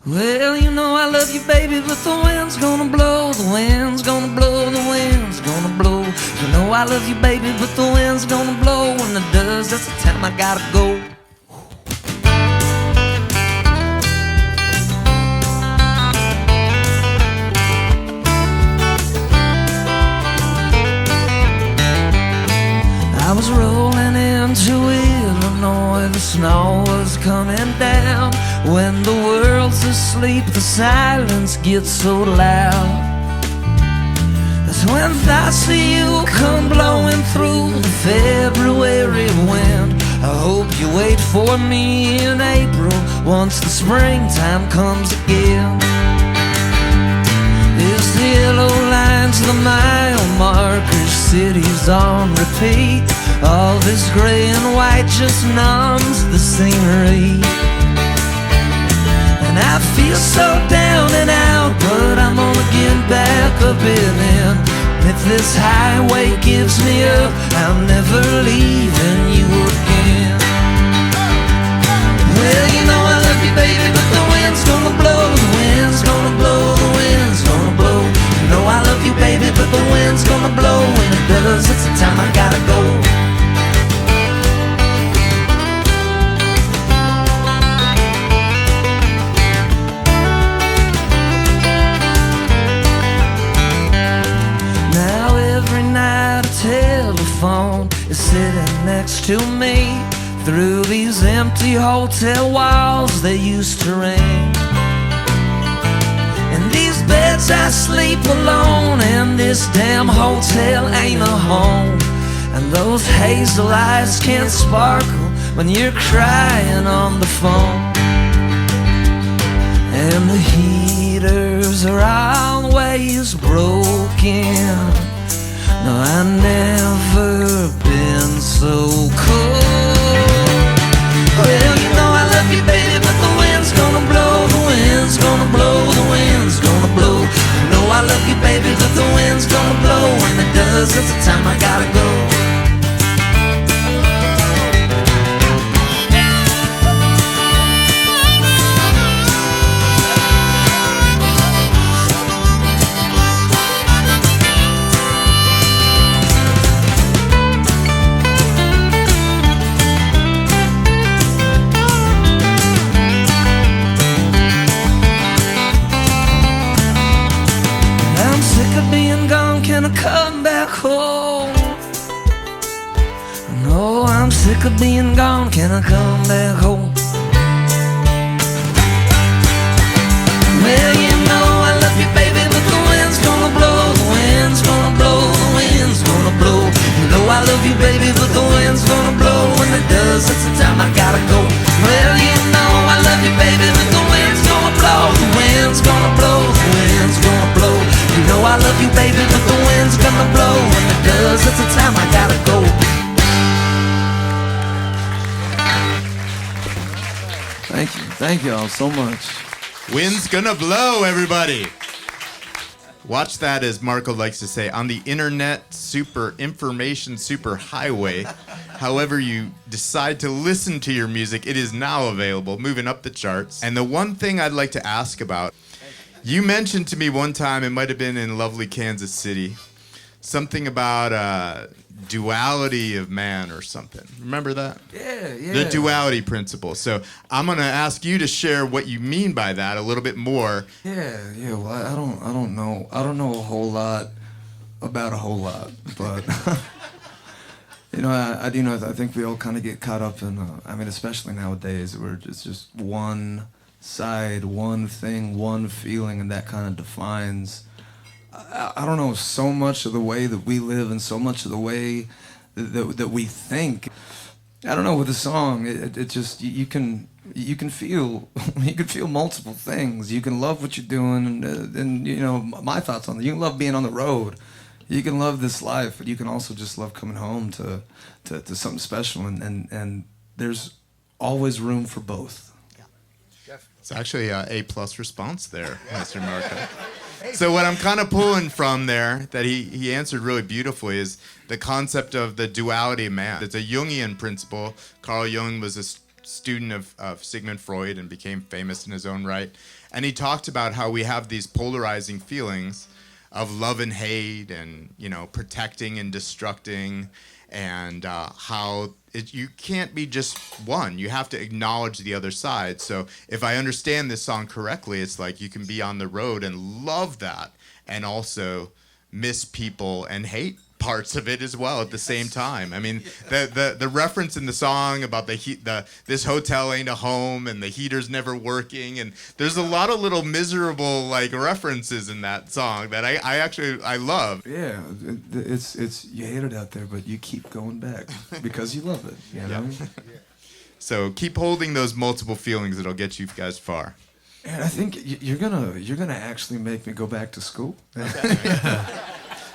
Well, you know I love you, baby, but the wind's gonna blow, the wind's gonna blow, the wind's gonna blow. You know I love you, baby, but the wind's gonna blow. When it does, that's the time I gotta go. I was rolling into Illinois, the snow was coming down. When the world's asleep, the silence gets so loud. That's when I see you come blowing through the February wind. I hope you wait for me in April, once the springtime comes again. There's the yellow lines, the mile markers, cities on repeat. All this gray and white just numbs the scenery. And I feel so down and out, but I'm gonna get back up and in. If this highway gives me up, I'm never leaving you again. Well, you know I love you, baby, but the wind's gonna blow, the wind's gonna blow, the wind's gonna blow. You know I love you, baby, but the wind's gonna blow. When it does, it's the time I gotta go. Telephone is sitting next to me. Through these empty hotel walls they used to ring. In these beds I sleep alone, and this damn hotel ain't a home. And those hazel eyes can't sparkle when you're crying on the phone. And the heaters are always broken. No, I've never been so cold. Well, you know I love you, baby, but the wind's gonna blow, the wind's gonna blow, the wind's gonna blow. You know I love you, baby, but the wind's gonna blow. When it does, it's the time I gotta go. Can I come back home? No, I'm sick of being gone. Can I come back home? Well, you know I love you, baby, but the wind's gonna blow, the wind's gonna blow, the wind's gonna blow. You know I love you, baby, but the wind's gonna blow. When it does, it's the time I gotta go. Well, you know I love you, baby, but the wind's gonna blow, the wind's gonna blow, the wind's gonna blow. You know I love you, baby, but the wind's gonna blow. When it does, it's the time I gotta go. Thank you all so much. Wind's gonna blow, everybody. Watch that, as Marco likes to say, on the internet super information super highway. However you decide to listen to your music, it is now available, moving up the charts. And the one thing I'd like to ask about, you mentioned to me one time, it might have been in lovely Kansas City, something about duality of man or something. Remember that? Yeah. The duality principle. So I'm going to ask you to share what you mean by that a little bit more. Yeah. Well, I don't know. I don't know a whole lot about a whole lot, but you know, I do know. I think we all kind of get caught up in. I mean, especially nowadays, where it's just one side, one thing, one feeling, and that kind of defines, I don't know, so much of the way that we live and so much of the way that we think. I don't know, with a song, it just, you can feel multiple things. You can love what you're doing, and you know, my thoughts on it. You can love being on the road. You can love this life, but you can also just love coming home to something special, and there's always room for both. It's actually an A+ response there, Mr. Marco. So what I'm kind of pulling from there, that he answered really beautifully, is the concept of the duality of man. It's a Jungian principle. Carl Jung was a student of Sigmund Freud and became famous in his own right. And he talked about how we have these polarizing feelings of love and hate, and protecting and destructing, and how you can't be just one. You have to acknowledge the other side. So if I understand this song correctly, it's like you can be on the road and love that, and also miss people and hate parts of it as well at the same time. I mean, the reference in the song about this hotel ain't a home and the heater's never working, and there's a lot of little miserable references in that song that I love. Yeah, it's you hate it out there, but you keep going back because you love it. You know? So keep holding those multiple feelings. It'll get you guys far. And I think you're gonna actually make me go back to school.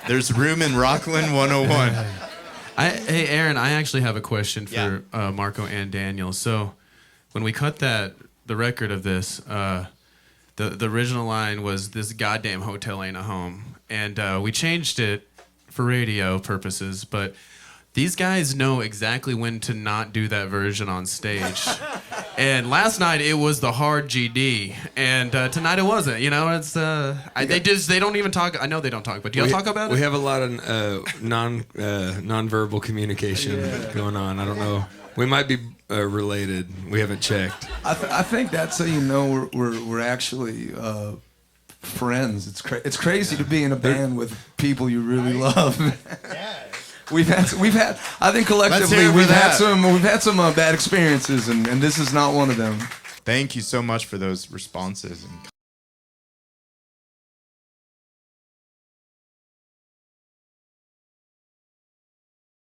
There's room in Rockland 101. Hey, Aaron, I actually have a question for Marco and Daniel. So when we cut the record of this, the original line was, "This goddamn hotel ain't a home." And we changed it for radio purposes, but these guys know exactly when to not do that version on stage. And last night it was the hard GD, and tonight it wasn't. It's they don't even talk. I know they don't talk, but do y'all talk about it? We have a lot of non-verbal communication going on. I don't know. We might be related. We haven't checked. I think that's how you know we're actually friends. It's crazy to be in a band with people you really love. We've had. I think collectively we've had some bad experiences, and this is not one of them. Thank you so much for those responses and